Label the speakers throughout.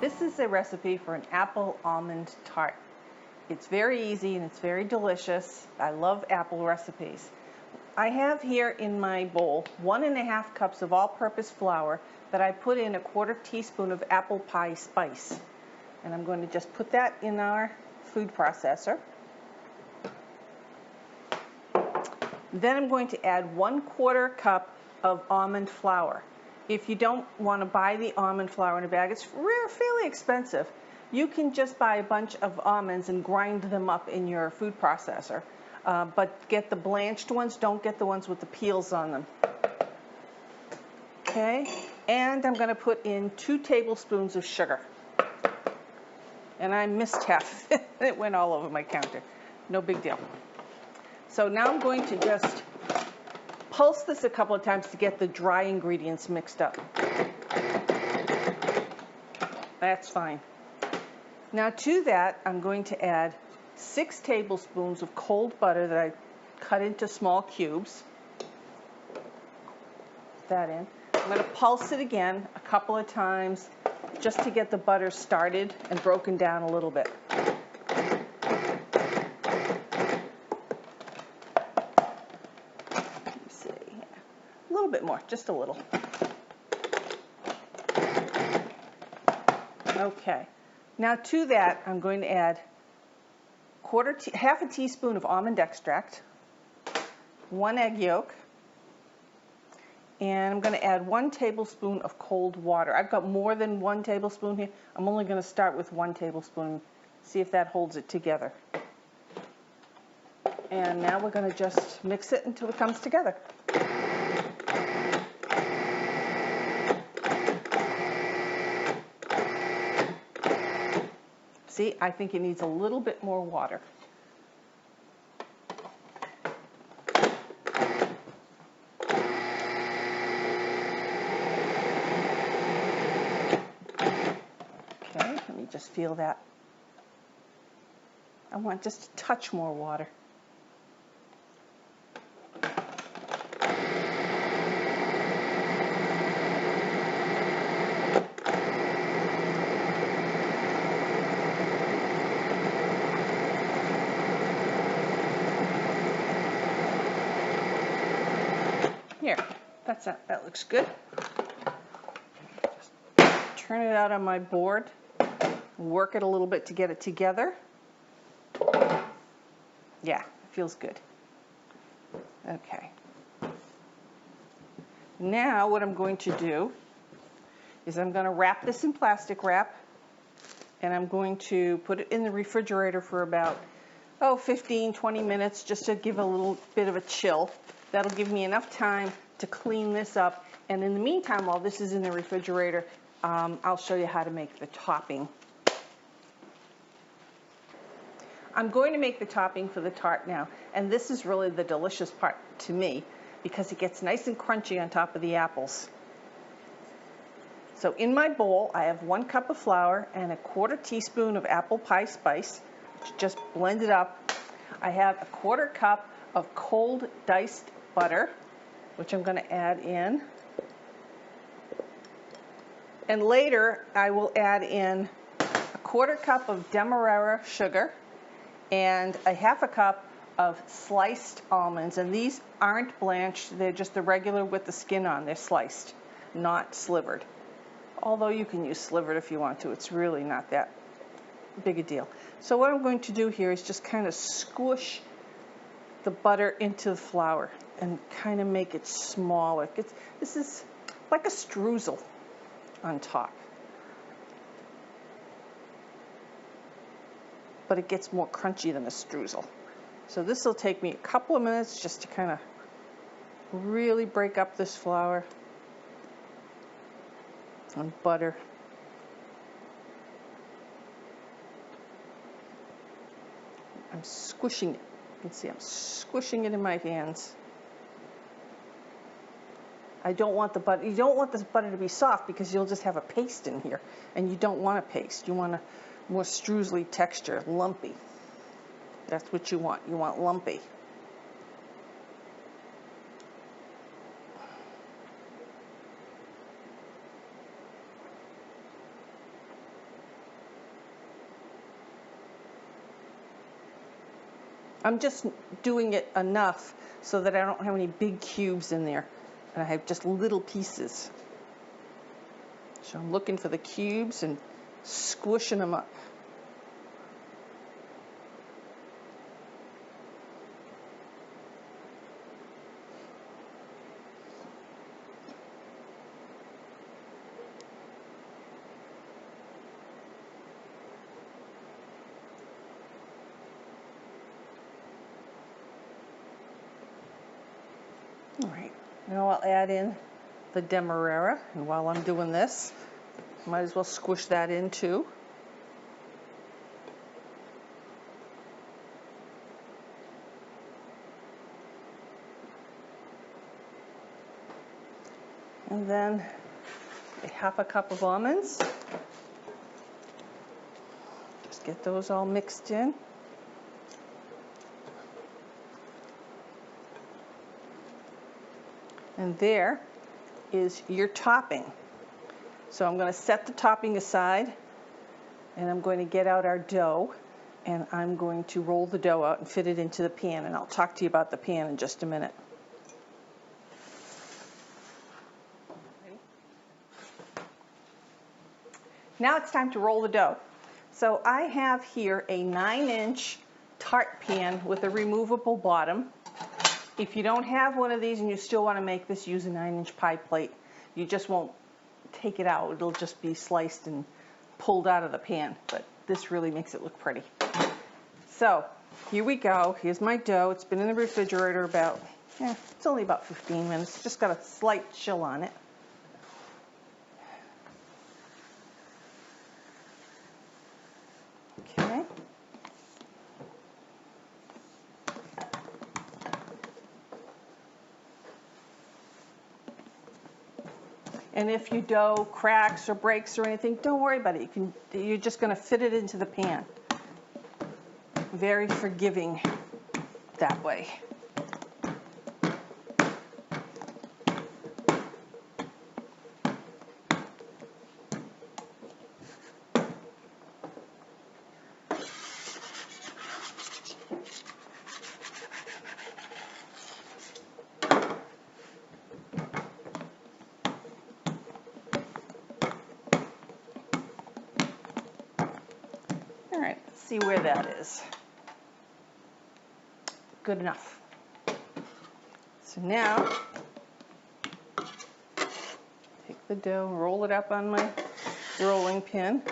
Speaker 1: This is a recipe for an apple almond tart. It's very easy and it's very delicious. I love apple recipes. I have here in my bowl 1.5 cups of all-purpose flour that I put in a 1/4 teaspoon of apple pie spice. And I'm going to just put that in our food processor. Then I'm going to add 1/4 cup of almond flour. If you don't want to buy the almond flour in a bag, it's fairly expensive. You can just buy a bunch of almonds and grind them up in your food processor. But get the blanched ones, don't get the ones with the peels on them. Okay, and I'm going to put in 2 tablespoons of sugar. And I missed half. It went all over my counter. No big deal. So now I'm going to just pulse this a couple of times to get the dry ingredients mixed up. That's fine. Now to that, I'm going to add 6 tablespoons of cold butter that I cut into small cubes. Put that in. I'm going to pulse it again a couple of times just to get the butter started and broken down a little bit. A little bit more, just a little. Okay. Now to that, I'm going to add half a teaspoon of almond extract, 1 egg yolk, and I'm going to add 1 tablespoon of cold water. I've got more than 1 tablespoon here. I'm only going to start with 1 tablespoon, see if that holds it together. And now we're going to just mix it until it comes together. See, I think it needs a little bit more water. Okay, let me just feel that. I want just a touch more water. Here, that looks good. Just turn it out on my board, work it a little bit to get it together. Yeah, it feels good. Okay. Now what I'm going to do is I'm going to wrap this in plastic wrap, and I'm going to put it in the refrigerator for about 15-20 minutes just to give a little bit of a chill. That'll give me enough time to clean this up. And in the meantime, while this is in the refrigerator, I'll show you how to make the topping. I'm going to make the topping for the tart now. And this is really the delicious part to me because it gets nice and crunchy on top of the apples. So in my bowl, I have 1 cup of flour and a 1/4 teaspoon of apple pie spice, which just blended up. I have a 1/4 cup of cold diced butter, which I'm going to add in. And later, I will add in a 1/4 cup of demerara sugar and a 1/2 cup of sliced almonds. And these aren't blanched, they're just the regular with the skin on. They're sliced, not slivered. Although you can use slivered if you want to. It's really not that big a deal. So what I'm going to do here is just kind of squish the butter into the flour and kind of make it smaller. This is like a streusel on top. But it gets more crunchy than a streusel. So this will take me a couple of minutes just to kind of really break up this flour and butter. I'm squishing it. You can see I'm squishing it in my hands. I don't want the butter. You don't want this butter to be soft because you'll just have a paste in here, and you don't want a paste. You want a more streusely texture, lumpy. That's what you want. You want lumpy. I'm just doing it enough so that I don't have any big cubes in there, and I have just little pieces. So I'm looking for the cubes and squishing them up. All right, now I'll add in the demerara, and while I'm doing this, might as well squish that in too. And then a half a cup of almonds. Just get those all mixed in. And there is your topping. So I'm going to set the topping aside, and I'm going to get out our dough, and I'm going to roll the dough out and fit it into the pan, and I'll talk to you about the pan in just a minute. Now it's time to roll the dough. So I have here a 9-inch tart pan with a removable bottom. If you don't have one of these and you still want to make this, use a 9-inch pie plate. You just won't take it out. It'll just be sliced and pulled out of the pan, but this really makes it look pretty. So here we go. Here's my dough. It's been in the refrigerator about, it's only about 15 minutes. It's just got a slight chill on it. Okay. And if your dough cracks or breaks or anything, don't worry about it. You're just going to fit it into the pan. Very forgiving that way. All right, let's see where that is. Good enough. So now, take the dough, roll it up on my rolling pin,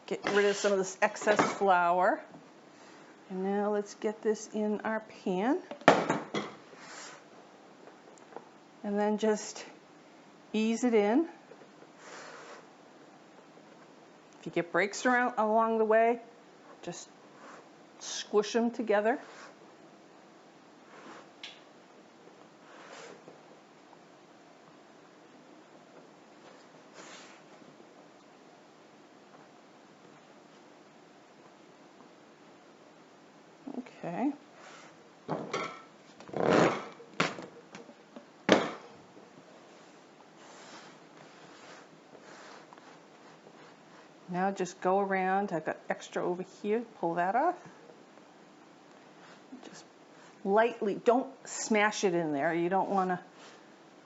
Speaker 1: get rid of some of this excess flour, and now let's get this in our pan, and then just ease it in. If you get breaks around along the way, just squish them together. Okay. Now just go around. I've got extra over here. Pull that off. Just lightly, don't smash it in there. You don't want to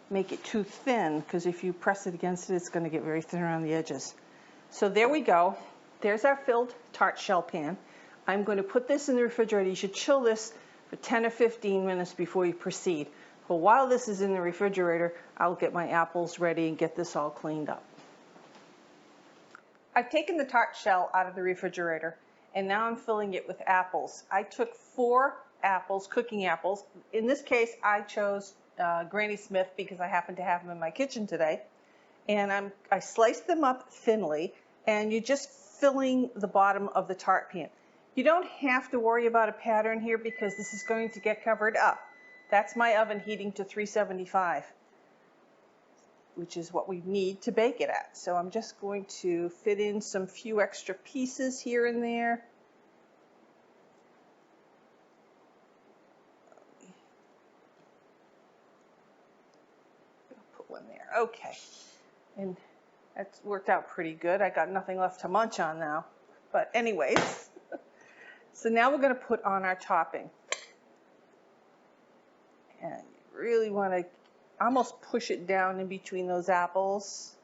Speaker 1: make it too thin, because if you press it against it, it's going to get very thin around the edges. So there we go. There's our filled tart shell pan. I'm going to put this in the refrigerator. You should chill this for 10 or 15 minutes before you proceed. But while this is in the refrigerator, I'll get my apples ready and get this all cleaned up. I've taken the tart shell out of the refrigerator, and now I'm filling it with apples. I took 4 apples, cooking apples. In this case, I chose Granny Smith because I happen to have them in my kitchen today. And I sliced them up thinly, and you're just filling the bottom of the tart pan. You don't have to worry about a pattern here because this is going to get covered up. That's my oven heating to 375, which is what we need to bake it at. So I'm just going to fit in some few extra pieces here and there. I'll put one there. Okay. And that's worked out pretty good. I got nothing left to munch on now. But anyways, So now we're going to put on our topping. And you really want to almost push it down in between those apples.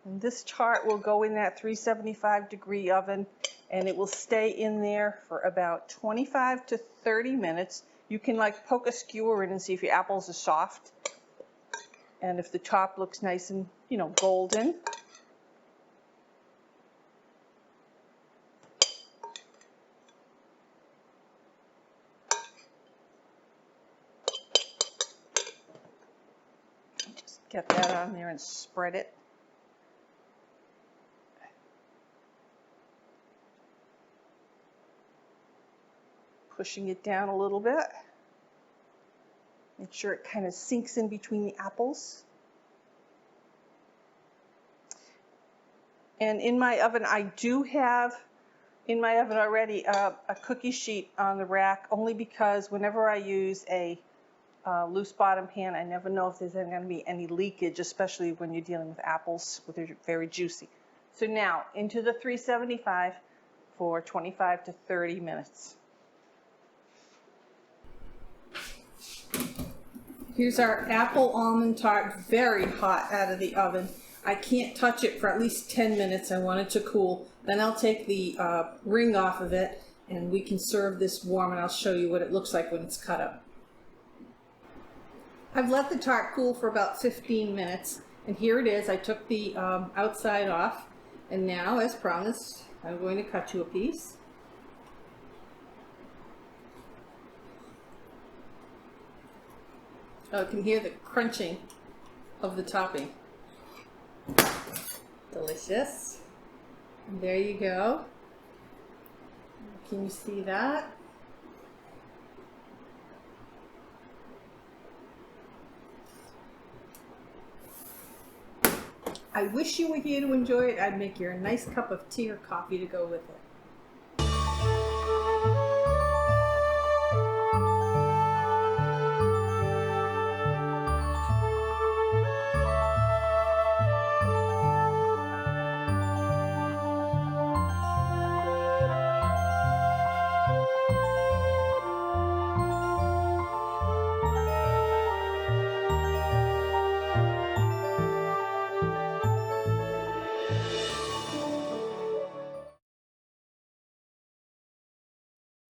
Speaker 1: And this tart will go in that 375-degree oven, and it will stay in there for about 25 to 30 minutes. You can like poke a skewer in and see if your apples are soft, and if the top looks nice and, you know, golden. Just get that on there and spread it. Pushing it down a little bit. Make sure it kind of sinks in between the apples. And in my oven, I do have in my oven already a cookie sheet on the rack, only because whenever I use a loose bottom pan, I never know if there's going to be any leakage, especially when you're dealing with apples, which are very juicy. So now into the 375 for 25 to 30 minutes. Here's our apple almond tart, very hot out of the oven. I can't touch it for at least 10 minutes. I want it to cool. Then I'll take the ring off of it and we can serve this warm, and I'll show you what it looks like when it's cut up. I've let the tart cool for about 15 minutes, and here it is. I took the outside off, and now, as promised, I'm going to cut you a piece. Oh, you can hear the crunching of the topping. Delicious. And there you go. Can you see that? I wish you were here to enjoy it. I'd make you a nice cup of tea or coffee to go with it.